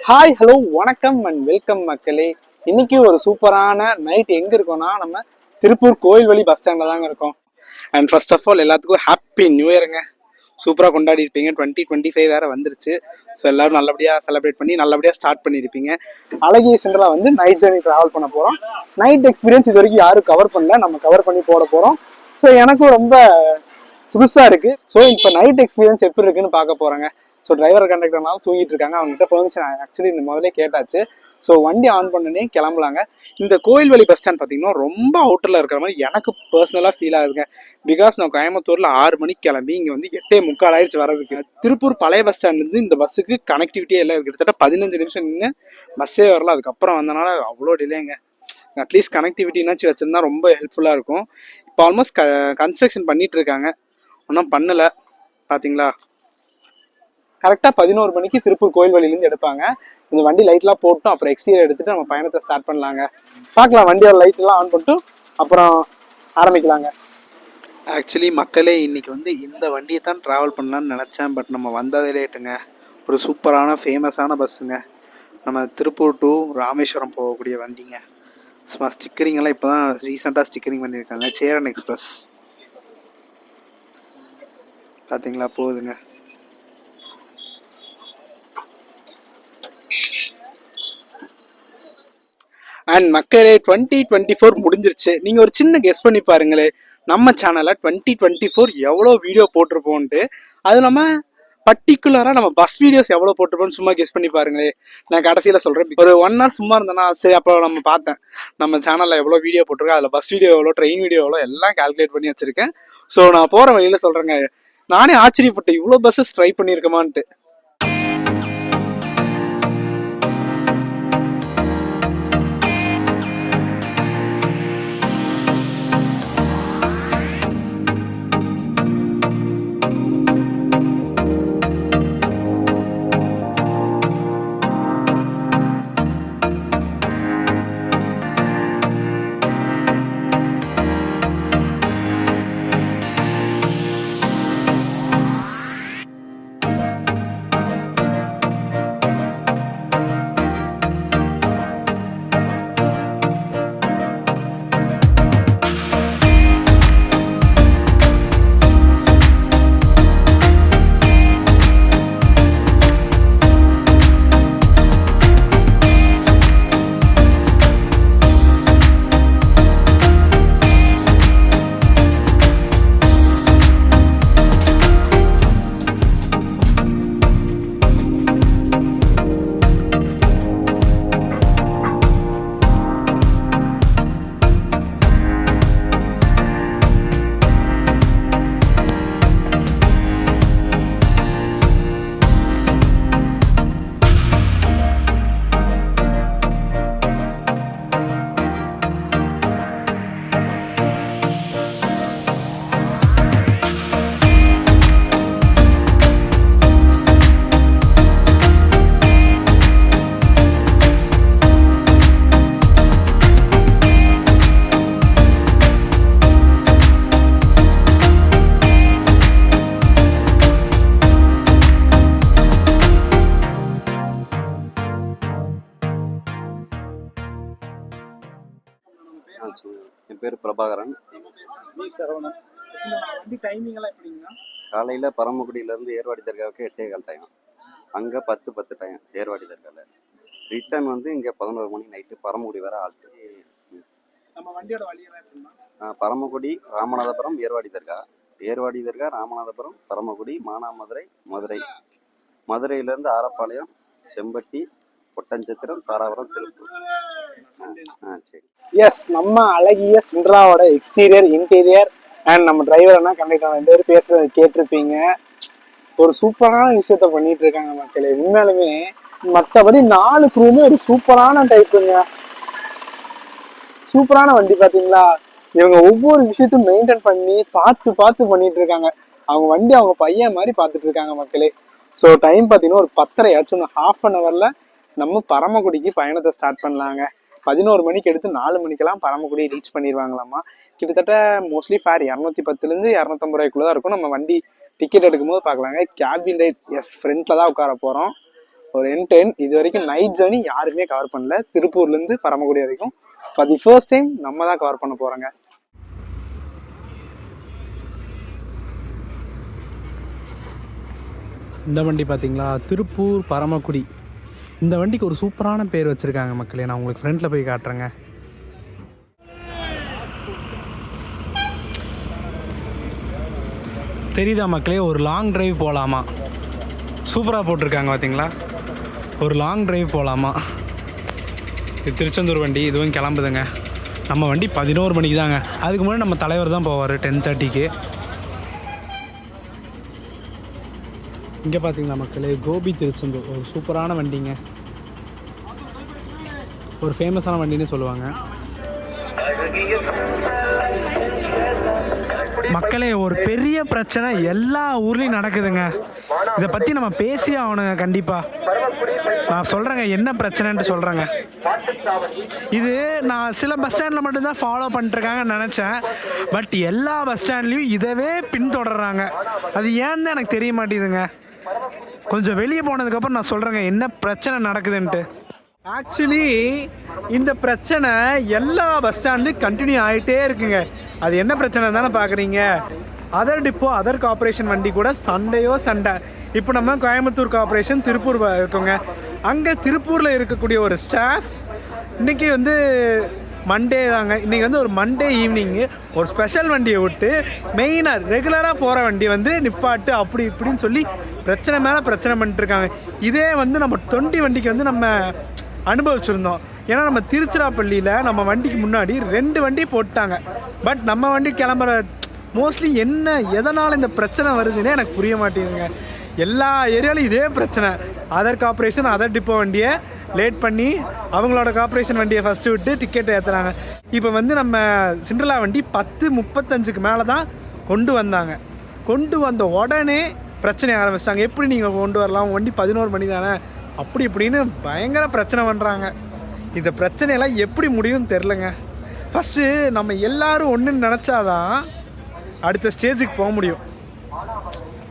Hi hello வணக்கம் and welcome மக்களே. இன்னைக்கு ஒரு சூப்பரான நைட் எங்க இருக்கோம்னா நம்ம திருப்பூர் கோயில்வழி பஸ் ஸ்டாண்ட்ல தாங்க இருக்கோம். அண்ட் ஃபர்ஸ்ட் ஆஃப் ஆல் எல்லாத்துக்கும் ஹாப்பி நியூ இயருங்க. சூப்பராக கொண்டாடி இருப்பீங்க. 2025 வேற வந்துருச்சு. ஸோ எல்லாரும் நல்லபடியாக செலிப்ரேட் பண்ணி நல்லபடியாக ஸ்டார்ட் பண்ணியிருப்பீங்க. அழகிய சென்டரில் வந்து நைட் ஜர்னி ட்ராவல் பண்ண போகிறோம். நைட் எக்ஸ்பீரியன்ஸ் இது வரைக்கும் யாரும் கவர் பண்ணல, நம்ம கவர் பண்ணி போட போகிறோம். ஸோ எனக்கும் ரொம்ப புதுசாக இருக்குது. ஸோ இப்போ நைட் எக்ஸ்பீரியன்ஸ் எப்படி இருக்குன்னு பார்க்க போகிறேங்க. ஸோ டிரைவர் கண்டக்டர்னாலும் தூங்கிட்டு இருக்காங்க. அவங்ககிட்ட பெர்மிஷன் ஆக்சுவலி இந்த முதலே கேட்டாச்சு. ஸோ வண்டி ஆன் பண்ணனே கிளம்பலாங்க. இந்த கோயில்வழி பஸ் ஸ்டாண்ட் பார்த்தீங்கன்னா ரொம்ப அவுட்டரில் இருக்கிற மாதிரி எனக்கு பர்சனலாக ஃபீல் ஆகுதுங்க. பிகாஸ் நான் கோயம்புத்தூரில் 6 மணிக்கு கிளம்பி இங்கே வந்து 8:45 ஆயிடுச்சு வரதுக்கு. திருப்பூர் பழைய பஸ் ஸ்டாண்ட்லேருந்து இந்த பஸ்ஸுக்கு கனெக்டிவிட்டியே இல்லை. கிட்டத்தட்ட 15 நிமிஷம் நின்று பஸ்ஸே வரல. அதுக்கப்புறம் வந்தனால அவ்வளோ டிலேங்க. அட்லீஸ்ட் கனெக்டிவிட்டினாச்சும் வச்சுருந்தா ரொம்ப ஹெல்ப்ஃபுல்லாக இருக்கும். இப்போ ஆல்மோஸ்ட் கன்ஸ்ட்ரக்ஷன் பண்ணிட்டு இருக்காங்க. ஒன்றும் பண்ணலை பார்த்தீங்களா. கரெக்டாக 11 மணிக்கு திருப்பூர் கோயில்வழியிலேருந்து எடுப்பாங்க. இந்த வண்டி லைட்லாம் போட்டோம், அப்புறம் எக்ஸ்டீரியர் எடுத்துட்டு நம்ம பயணத்தை ஸ்டார்ட் பண்ணலாங்க. பார்க்கலாம், வண்டியோட லைட்லாம் ஆன் பண்ணிட்டு அப்புறம் ஆரம்பிக்கலாங்க. ஆக்சுவலி மக்களே இன்னைக்கு வந்து இந்த வண்டியை தான் ட்ராவல் பண்ணலான்னு நினச்சேன். பட் நம்ம வந்ததே லேட்டுங்க. ஒரு சூப்பரான ஃபேமஸான பஸ்ஸுங்க. நம்ம திருப்பூர் டு ராமேஸ்வரம் போகக்கூடிய வண்டிங்க. சும்மா ஸ்டிக்கரிங்கெல்லாம் இப்போ தான் ரீசெண்டாக ஸ்டிக்கரிங் பண்ணியிருக்காங்க. சேரன் எக்ஸ்பிரஸ் பார்த்தீங்களா போகுதுங்க. அண்ட் மக்களே 2024 முடிஞ்சிருச்சு. நீங்கள் ஒரு சின்ன கெஸ் பண்ணி பாருங்களே, நம்ம சேனலில் 2024 எவ்வளோ வீடியோ போட்டிருப்போன்ட்டு. அது நம்ம பர்டிகுலராக நம்ம பஸ் வீடியோஸ் எவ்வளோ போட்டிருப்போம்னு சும்மா கெஸ் பண்ணி பாருங்களே. நான் கடைசியில் சொல்கிறேன். ஒரு 1 hour சும்மா இருந்தேன்னா சரி, அப்போ நம்ம பார்த்தேன் நம்ம சேனலில் எவ்வளோ வீடியோ போட்டிருக்கோம், அதில் பஸ் வீடியோ எவ்வளோ, ட்ரெயின் வீடியோ எவ்வளோ, எல்லாம் கால்குலேட் பண்ணி வச்சுருக்கேன். ஸோ நான் போகிற வழியில் சொல்கிறேங்க, நானே ஆச்சரியப்பட்டேன் இவ்வளோ பஸ்ஸஸ் ட்ரை பண்ணியிருக்கமான்ட்டு. என் பேர் பிரபாகரன். காலையில் பரமக்குடியிலேருந்து ஏர்வாடி தர்காவுக்கு 8:15 டைம், அங்கே 10:10 டைம் ஏர்வாடி தர்காவில். ரிட்டர்ன் வந்து இங்கே 11 மணி நைட்டு பரமக்குடி வர ஆல்ட்டு. பரமக்குடி, ராமநாதபுரம், ஏர்வாடி தர்கா, ஏர்வாடி தர்கா, ராமநாதபுரம், பரமக்குடி, மானாமதுரை, மதுரை, மதுரையிலேருந்து ஆரப்பாளையம், செம்பட்டி, ஒட்டஞ்சத்திரம், தாராபுரம், திருப்பூர். சரி. எஸ், நம்ம அழகிய சிண்ட்ராவோட எக்ஸ்டீரியர், இன்டீரியர் அண்ட் நம்ம டிரைவர் என்ன கண்டக்டர் 2 பேர் பேசுறதை கேட்டிருப்பீங்க. ஒரு சூப்பரான விஷயத்த பண்ணிட்டு இருக்காங்க மக்களே. உண்மையாலுமே மற்றபடி 4 குரூமே ஒரு சூப்பரான டைப்புங்க. சூப்பரான வண்டி பார்த்தீங்களா. இவங்க ஒவ்வொரு விஷயத்தையும் மெயின்டைன் பண்ணி பார்த்து பண்ணிட்டு இருக்காங்க. அவங்க வண்டி அவங்க பையன் மாதிரி பார்த்துட்டு இருக்காங்க மக்களே. ஸோ டைம் பார்த்தீங்கன்னா ஒரு 10:30 ஆச்சு. 1/2 hourல நம்ம பரமக்குடிக்கு பயணத்தை ஸ்டார்ட் பண்ணலாங்க. 11 மணிக்கு எடுத்து 4 மணிக்கெல்லாம் பரமக்குடி ரீச் பண்ணிடுவாங்களாமா. கிட்டத்தட்ட மோஸ்ட்லி ஃபேர் 210 250 ரூபாய்க்குள்ள தான் இருக்கும். நம்ம வண்டி டிக்கெட் எடுக்கும்போது பார்க்கலாங்க. கேபின் ரைட், எஸ், ஃப்ரண்ட்ல தான் உட்கார போகிறோம். ஒரு N10 இது வரைக்கும் நைட் ஜேர்னி யாருமே கவர் பண்ணல. திருப்பூர்லேருந்து பரமக்குடி வரைக்கும் ஃபார் தி ஃபர்ஸ்ட் டைம் நம்ம தான் கவர் பண்ண போகிறோங்க. இந்த வண்டி பார்த்தீங்களா, திருப்பூர் பரமக்குடி. இந்த வண்டிக்கு ஒரு சூப்பரான பேர் வச்சுருக்காங்க மக்களே. நான் உங்களுக்கு ஃப்ரண்ட்டில் போய் காட்டுறேங்க. தெரியுதா மக்களே, ஒரு லாங் டிரைவ் போகலாமா, சூப்பராக போட்டிருக்காங்க பார்த்தீங்களா, ஒரு லாங் டிரைவ் போகலாமா. இது திருச்செந்தூர் வண்டி, இதுவும் கிளம்புதுங்க. நம்ம வண்டி 11 மணிக்கு தாங்க. அதுக்கு முன்னாடி நம்ம தலைவர் தான் போவார் 10:30க்கு. இங்கே பார்த்தீங்களா மக்களே, கோபி திருச்செந்தூர் ஒரு சூப்பரான வண்டிங்க, ஒரு ஃபேமஸான வண்டின்னு சொல்லுவாங்க மக்களே. ஒரு பெரிய பிரச்சனை எல்லா ஊர்லேயும் நடக்குதுங்க. இதை பற்றி நம்ம பேசி ஆகணுங்க கண்டிப்பாக. நான் சொல்கிறேங்க என்ன பிரச்சனைன்ட்டு சொல்கிறேங்க. இது நான் சில பஸ் ஸ்டாண்டில் மட்டும்தான் ஃபாலோ பண்ணிட்டுருக்காங்கன்னு நினச்சேன். பட் எல்லா பஸ் ஸ்டாண்ட்லேயும் இதவே பின்தொடர்றாங்க. அது ஏன்னு எனக்கு தெரிய மாட்டேங்குதுங்க. கொஞ்சம் வெளியே போனதுக்கப்புறம் நான் சொல்கிறேங்க என்ன பிரச்சனை நடக்குதுன்ட்டு. ஆக்சுவலி இந்த பிரச்சனை எல்லா பஸ் ஸ்டாண்ட்லையும் கண்டினியூ ஆகிட்டே இருக்குங்க. அது என்ன பிரச்சனை தானே பார்க்குறீங்க. அதர் டிப்போ அதர் கார்பரேஷன் வண்டி கூட சண்டையோ சண்டை. இப்போ நம்ம கோயம்புத்தூர் கார்பரேஷன் திருப்பூர் இருக்கோங்க. அங்கே திருப்பூரில் இருக்கக்கூடிய ஒரு ஸ்டாஃப் இன்றைக்கி வந்து மண்டே தாங்க, இன்றைக்கி வந்து ஒரு மண்டே ஈவினிங்கு ஒரு ஸ்பெஷல் வண்டியை விட்டு மெயினாக ரெகுலராக போகிற வண்டி வந்து நிப்பாட்டு அப்படி இப்படின்னு சொல்லி பிரச்சனை மேலே பிரச்சனை பண்ணிட்டுருக்காங்க. இதே வந்து நம்ம 20 வண்டிக்கு வந்து நம்ம அனுபவிச்சுருந்தோம். ஏன்னா நம்ம திருச்சிராப்பள்ளியில் நம்ம வண்டிக்கு முன்னாடி 2 வண்டி போட்டாங்க. பட் நம்ம வண்டி கிளம்புற மோஸ்ட்லி என்ன எதனால் இந்த பிரச்சனை வருதுன்னே எனக்கு புரிய மாட்டேங்குதுங்க. எல்லா ஏரியாவிலும் இதே பிரச்சனை. அதர் கார்பரேஷன் அதர் டிப்போ வண்டியை லேட் பண்ணி அவங்களோட கார்பரேஷன் வண்டியை ஃபஸ்ட்டு விட்டு டிக்கெட் ஏற்றுறாங்க. இப்போ வந்து நம்ம சிண்ட்ரலா வண்டி 10:35க்கு மேலே தான் கொண்டு வந்தாங்க. கொண்டு வந்த உடனே பிரச்சனை ஆரம்பிச்சிட்டாங்க. எப்படி நீங்கள் கொண்டு வரலாம், வண்டி 11 மணி தானே அப்படி இப்படின்னு பயங்கர பிரச்சனை பண்ணுறாங்க. இந்த பிரச்சனையெல்லாம் எப்படி முடியும்னு தெரிலங்க. ஃபஸ்ட்டு நம்ம எல்லோரும் ஒன்றுன்னு நினச்சாதான் அடுத்த ஸ்டேஜுக்கு போக முடியும்.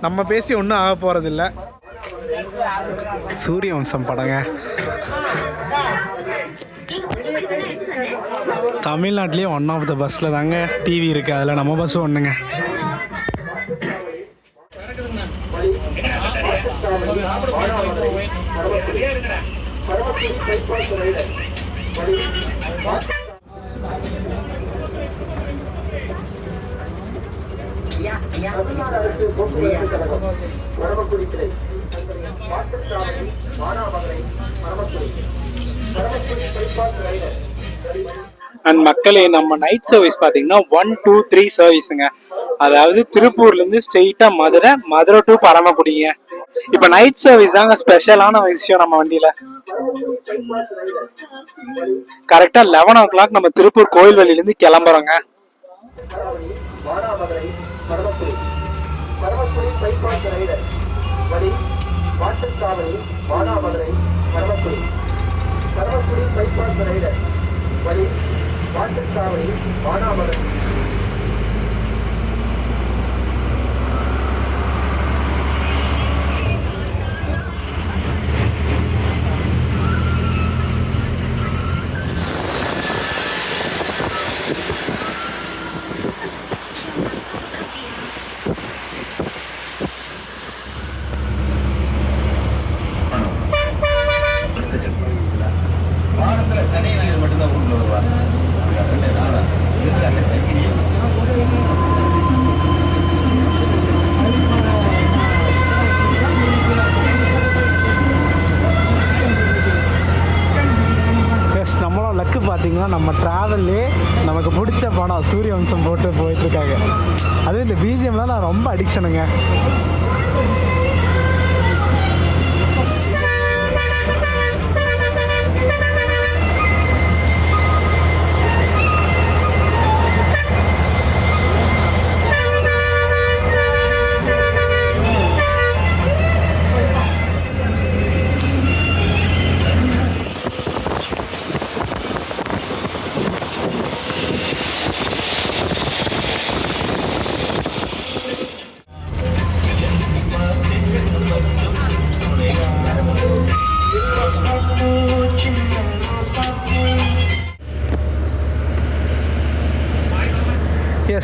நம்ம பேசி ஒன்றும் ஆக போகிறதில்ல. சூரிய வம்சம் படங்க. தமிழ்நாட்டிலேயே ஒன் ஆஃப் த பஸ்ஸில் தாங்க டிவி இருக்குது. அதில் நம்ம பஸ்ஸும் ஒன்றுங்க. அண்ட் மக்களே, நம்ம நைட் சர்வீஸ் பார்த்தீங்கன்னா 1, 2, 3 சர்வீஸுங்க. அதாவது திருப்பூர்லேருந்து ஸ்ட்ரெயிட்டாக மதுரை டு பரமக்குடிங்க. இப்போ நைட் சர்வீஸ் தாங்க ஸ்பெஷலான விஷயம் நம்ம வண்டியில். கரெக்டாக 11 o'clock நம்ம திருப்பூர் கோயில்வெளியிலேருந்து கிளம்புறோங்க. நம்மளோட லக்கு பார்த்தீங்கன்னா நம்ம ட்ராவல்லே நமக்கு பிடிச்ச படம் சூரிய வம்சம் போட்டு போயிட்டுருக்காங்க. அதுவும் இந்த பிஜிஎம்லாம் நான் ரொம்ப அடிக்ஷனுங்க.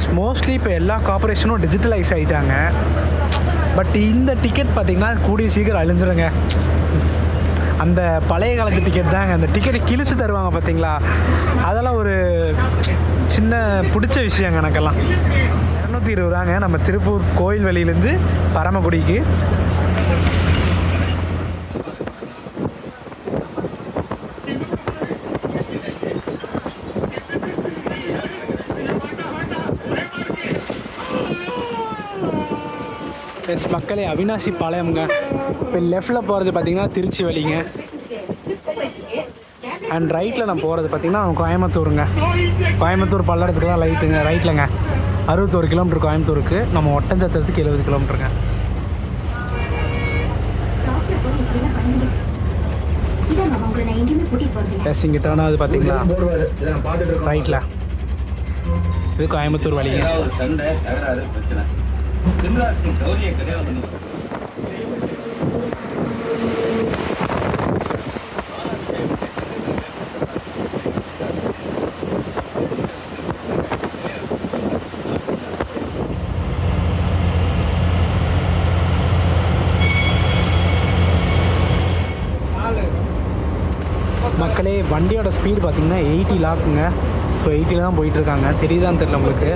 எஸ், மோஸ்ட்லி இப்போ எல்லா கார்பரேஷனும் டிஜிட்டலைஸ் ஆகிட்டாங்க. பட் இந்த டிக்கெட் பார்த்திங்கன்னா கூடிய சீக்கிரம் அழிஞ்சிருங்க. அந்த பழைய காலத்து டிக்கெட் தாங்க, அந்த டிக்கெட்டை கிழிச்சு தருவாங்க பார்த்தீங்களா, அதெல்லாம் ஒரு சின்ன பிடிச்ச விஷயங்க எனக்கெல்லாம். 220 ரூபாங்க நம்ம திருப்பூர் கோயில்வெளியிலேருந்து பரமக்குடிக்கு. எஸ் மக்களே, அவினாசி பாளையம்ங்க. இப்போ லெஃப்டில் போகிறது பார்த்திங்கன்னா திருச்சி வழிங்க. அண்ட் ரைட்டில் நான் போகிறது பார்த்திங்கன்னா கோயம்புத்தூருங்க. கோயம்புத்தூர் பல்லடத்துக்கு தான் ரைட்லங்க 61 கிலோமீட்டர் கோயம்புத்தூருக்கு. நம்ம ஒட்டஞ்சத்திரத்துக்கு 70 கிலோமீட்டருங்க. எஸ், இங்கே டேர்ன் ஆகுது பார்த்தீங்களா ரைட்டில். இது கோயம்புத்தூர் வழிங்க. மக்களே, வண்டியோட ஸ்பீடு பார்த்தீங்கன்னா 80 லாக்குங்க. ஸோ 80 தான் போயிட்டுருக்காங்க. தெரியுதான்னு தெரியல உங்களுக்கு.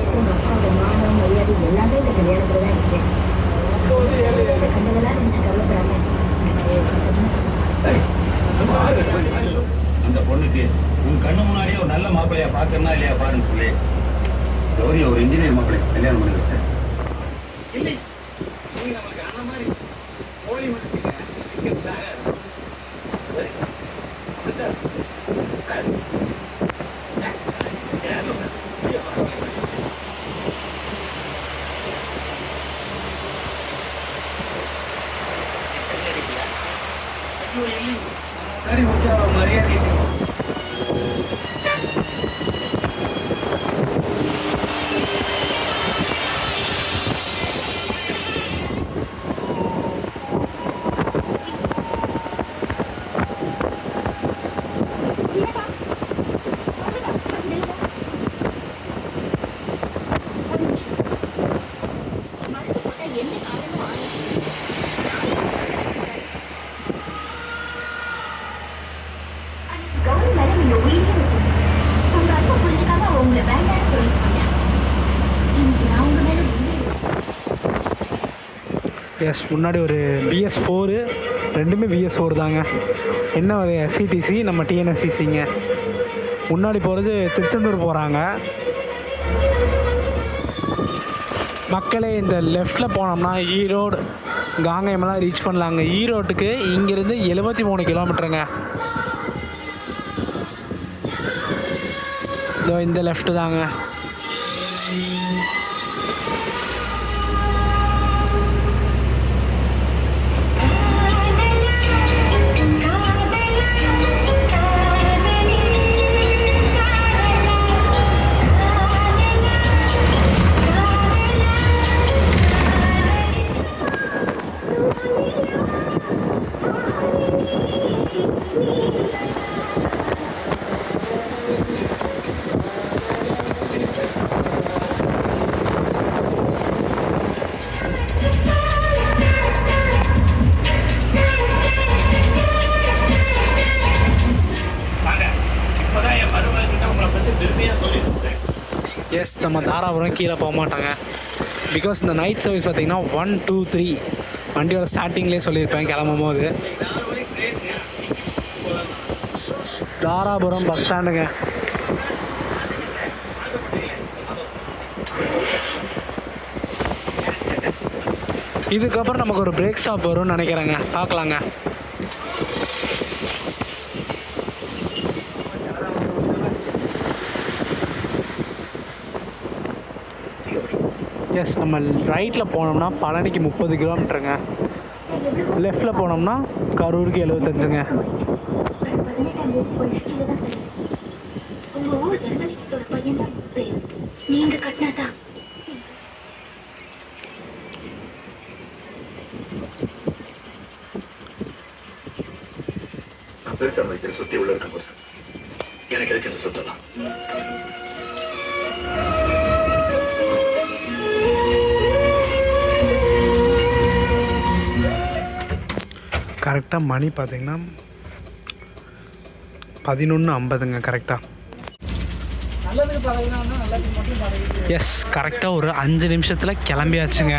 அந்த பொண்ணுக்கு உன் கண்ணு முன்னாடியே ஒரு நல்ல மாப்பிள்ளையா பாக்கறனா இல்லையா பாருன்னு சொல்லி கௌரி ஒரு இன்ஜினியர் மாப்பிள்ளை கல்யாணம் பண்ணி வச்சேன். இல்லை நீங்க நமக்கு அந்த மாதிரி கோழி மரியாதை எஸ், முன்னாடி ஒரு BS4, ரெண்டுமே BS4 தாங்க. என்ன ஒரு SCTC, நம்ம TNSCCங்க. முன்னாடி போகிறது திருச்செந்தூர் போகிறாங்க. மக்களே, இந்த லெஃப்டில் போனோம்னா ஈரோடு காங்கயமெல்லாம் ரீச் பண்ணலாங்க. ஈரோட்டுக்கு இங்கேருந்து 73 கிலோமீட்டருங்க. இதோ இந்த லெஃப்ட்டு தாங்க. எஸ், நம்ம தாராபுரம் கீழே போக மாட்டாங்க. பிகாஸ் இந்த நைட் சர்வீஸ் பார்த்திங்கன்னா 1, 2, 3 வண்டியோட ஸ்டார்டிங்லேயே சொல்லியிருப்பேன் கிளம்பும் போது. தாராபுரம் பஸ் ஸ்டாண்டுங்க. இதுக்கப்புறம் நமக்கு ஒரு பிரேக் ஸ்டாப் வரும்னு நினைக்கிறேங்க. பார்க்கலாங்க. எஸ், நம்ம ரைட்டில் போனோம்னா பழனிக்கு 30 கிலோமீட்டருங்க. லெஃப்டில் போனோம்னா கரூருக்கு 75ங்க. பெருசா வைக்கிற சுத்தி உள்ள இருக்கும் போது எனக்கு எதுக்கு இந்த சுத்தலாம்? கரெக்டாக மணி பார்த்திங்கன்னா 11:50 கரெக்டாக. எஸ், கரெக்டாக ஒரு 5 நிமிஷத்தில் கிளம்பியாச்சுங்க.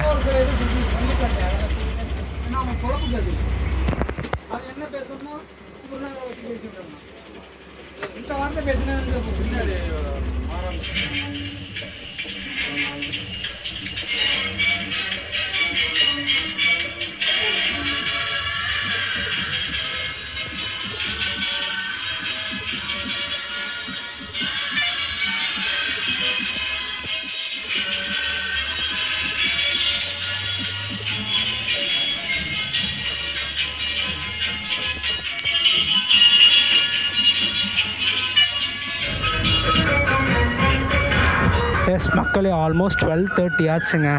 எஸ் மக்களே, ஆல்மோஸ்ட் 12:30 ஆச்சுங்க.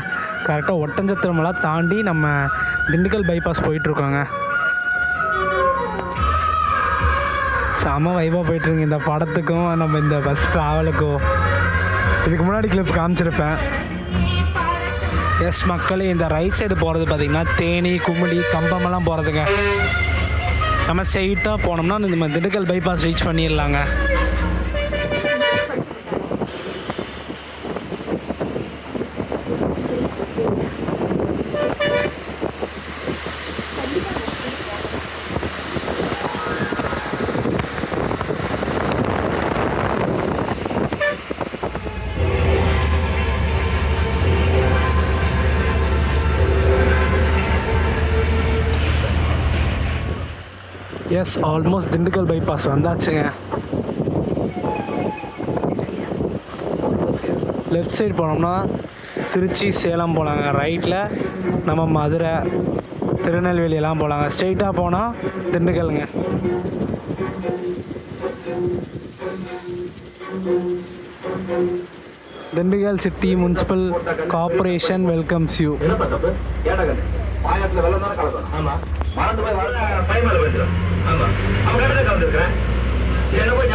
கரெக்டாக ஒட்டஞ்சத்திரமெல்லாம் தாண்டி நம்ம திண்டுக்கல் பைபாஸ் போயிட்டுருக்கோங்க. செம வைபாக போயிட்டுருங்க இந்த படத்துக்கும் நம்ம இந்த பஸ் ட்ராவலுக்கும். இதுக்கு முன்னாடி கிளிப் காமிச்சிருப்பேன். எஸ் மக்களே, இந்த ரைட் சைடு போகிறது பார்த்திங்கன்னா தேனி, குமுளி, கம்பமெல்லாம் போகிறதுங்க. நம்ம ஸ்ட்ரெயிட்டாக போனோம்னா நம்ம திண்டுக்கல் பைபாஸ் ரீச் பண்ணிடலாங்க. எஸ், ஆல்மோஸ்ட் திண்டுக்கல் பைபாஸ் வந்தாச்சுங்க. லெஃப்ட் சைடு போனோம்னா திருச்சி, சேலம் போகலாங்க. ரைட்டில் நம்ம மதுரை, திருநெல்வேலியெல்லாம் போகலாங்க. ஸ்ட்ரெயிட்டாக போனால் திண்டுக்கலுங்க. Dindigul city municipal corporation welcomes you. மறந்து போய் பயமலை போயிடுறோம். ஆமா, அவங்க கிட்ட கலந்துருக்கிறேன். என்ன போய்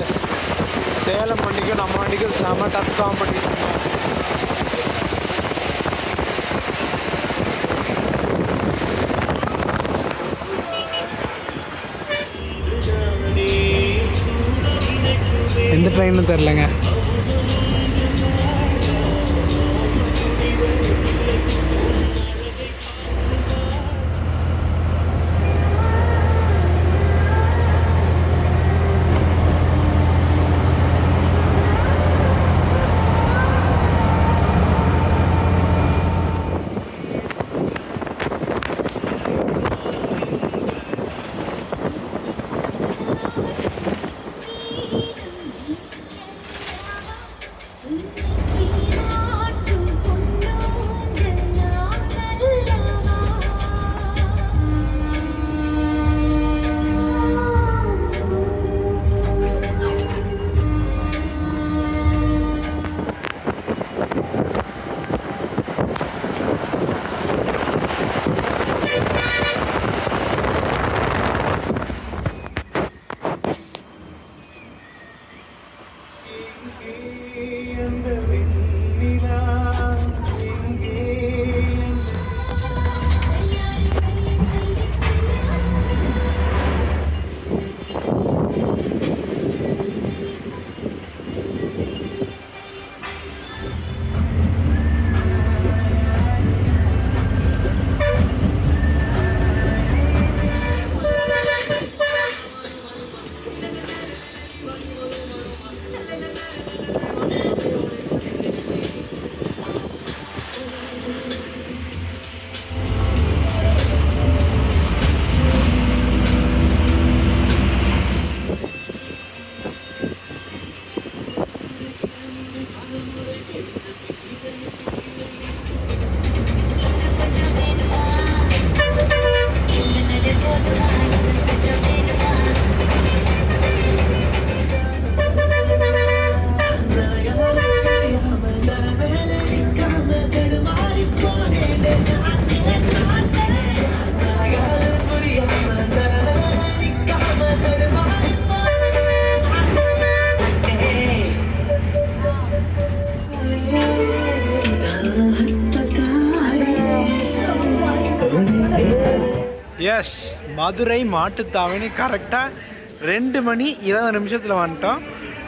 எஸ், சேலம் வண்டிக்கும் நம்ம வண்டிக்கும் செம டஃப் காம்படிஷன். எந்த ட்ரெயின்னு தெரிலங்க. எஸ், மதுரை மாட்டுத்தாவணி கரெக்டாக 2 மணி 20 நிமிஷத்தில் வந்துட்டோம்.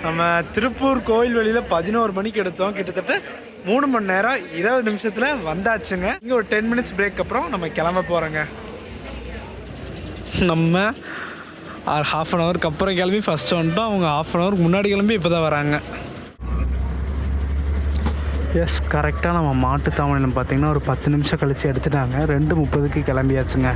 நம்ம திருப்பூர் கோயில்வெளியில் 11 மணிக்கு எடுத்தோம். கிட்டத்தட்ட 3 மணி நேரம் 20 நிமிஷத்தில் வந்தாச்சுங்க. இங்கே ஒரு 10 மினிட்ஸ் பிரேக் அப்புறம் நம்ம கிளம்ப போகிறோங்க. நம்ம 1/2 அன் ஹவருக்கு அப்புறம் கிளம்பி ஃபஸ்ட்டு வந்துட்டோம். அவங்க 1/2 அன் ஹவருக்கு முன்னாடி கிளம்பி இப்போ தான் வராங்க. எஸ், கரெக்டாக நம்ம மாட்டுத்தாவணியில் பார்த்திங்கன்னா ஒரு 10 நிமிஷம் கழித்து எடுத்துட்டாங்க. 2:30க்கு கிளம்பியாச்சுங்க.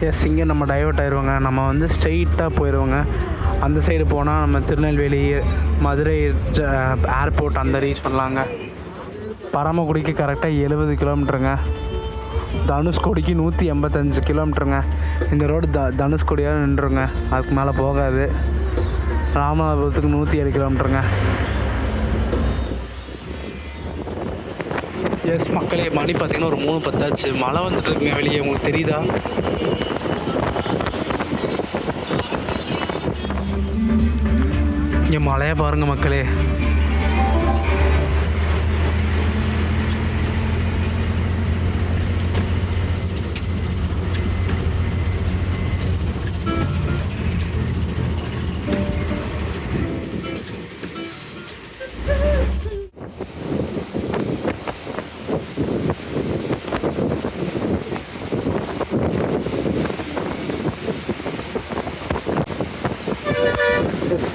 எஸ், இங்கே நம்ம டைவர்ட் ஆயிடுவோங்க. நம்ம வந்து ஸ்ட்ரெயிட்டாக போயிடுவோங்க. அந்த சைடு போனால் நம்ம திருநெல்வேலி, மதுரை ஏர்போர்ட் அந்த ரீச் பண்ணலாங்க. பரமக்குடிக்கு கரெக்டாக 70 கிலோமீட்டருங்க. தனுஷ்கோடிக்கு 185 கிலோமீட்டருங்க. இந்த ரோடு தனுஷ்கோடியாக நின்றுங்க, அதுக்கு மேலே போகாது. ராமநாதபுரத்துக்கு 107 கிலோமீட்டருங்க. எஸ் மக்களே, மணி பார்த்திங்கன்னா ஒரு 3:10 ஆச்சு. மழை வந்துட்டு இருக்குங்க வெளியே, உங்களுக்கு தெரியுதா? இங்கே மழையை பாருங்கள் மக்களே.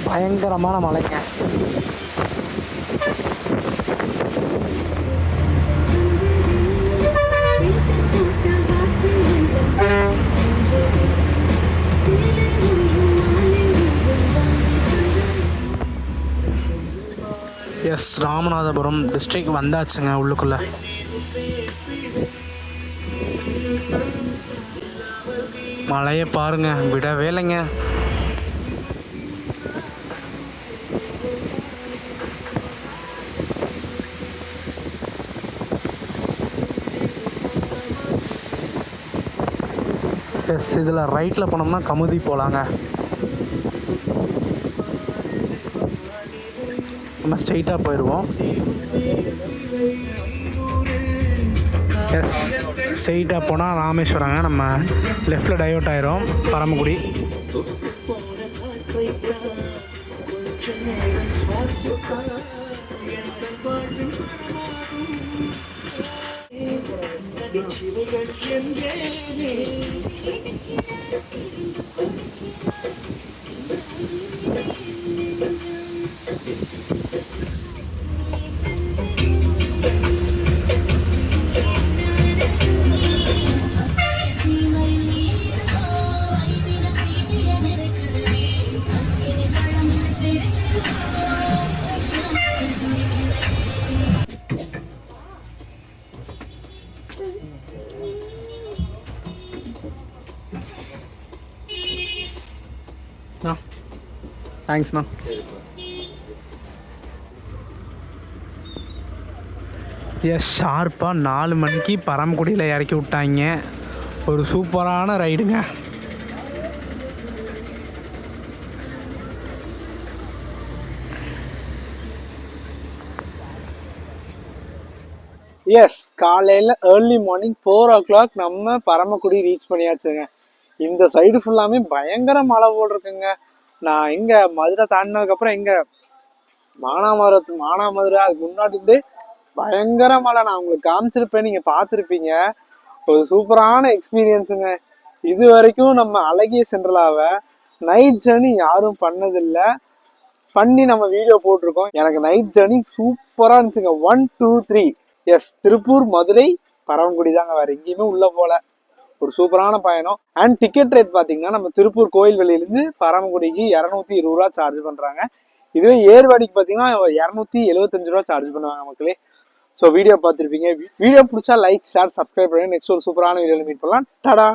பயங்கரமான மழைங்க. எஸ், ராமநாதபுரம் டிஸ்ட்ரிக்ட் வந்தாச்சுங்க உள்ளுக்குள்ள. மழையை பாருங்க, விடவே இல்லைங்க. எஸ், இதில் ரைட்டில் போனோம்னா கமுதி போகலாங்க. நம்ம ஸ்ட்ரெயிட்டாக போயிடுவோம். எஸ், ஸ்ட்ரெயிட்டாக போனால் ராமேஸ்வரங்க. நம்ம லெஃப்டில் டைவர்ட் ஆயிரும் பரமக்குடி. தேங்க்ஸ்ண்ணா. எஸ், ஷார்ப்பாக 4 மணிக்கு பரமக்குடியில் இறக்கி விட்டாங்க. ஒரு சூப்பரான ரைடுங்க. எஸ், காலையில் ஏர்லி மார்னிங் 4 o'clock நம்ம பரமக்குடி ரீச் பண்ணியாச்சுங்க. இந்த சைடு ஃபுல்லாமே பயங்கர மழை போட்டிருக்குங்க. நான் எங்க மதுரை தாண்டினதுக்கப்புறம் எங்க மானாமதுரை அதுக்கு முன்னாடி இருந்து பயங்கர மழை. நான் உங்களுக்கு காமிச்சிருப்பேன், நீங்க பார்த்துருப்பீங்க. ஒரு சூப்பரான எக்ஸ்பீரியன்ஸுங்க. இது வரைக்கும் நம்ம அழகிய சென்ட்ரலாவை நைட் ஜேர்னி யாரும் பண்ணதில்லை, பண்ணி நம்ம வீடியோ போட்டிருக்கோம். எனக்கு நைட் ஜேர்னி சூப்பராக இருந்துச்சுங்க. 1 2 3 எஸ், திருப்பூர் மதுரை பரமக்குடி தாங்க, வேற எங்கேயுமே உள்ள போல. ஒரு சூப்பரான பயணம். அண்ட் டிக்கெட் ரேட் பார்த்தீங்கன்னா நம்ம திருப்பூர் கோயில்வெளியிலேருந்து பரமக்குடிக்கு 220 ரூபா சார்ஜ் பண்ணுறாங்க. இதுவே ஏர்வாடிக்கு பார்த்தீங்கன்னா 275 ரூபா சார்ஜ் பண்ணுவாங்க மக்களே. ஸோ வீடியோ பார்த்துருப்பீங்க. வீடியோ பிடிச்சா லைக், ஷேர், சப்ஸ்கிரைப் பண்ணி நெக்ஸ்ட் ஒரு சூப்பரான வீடியோவில் மீட் பண்ணலாம். டடா.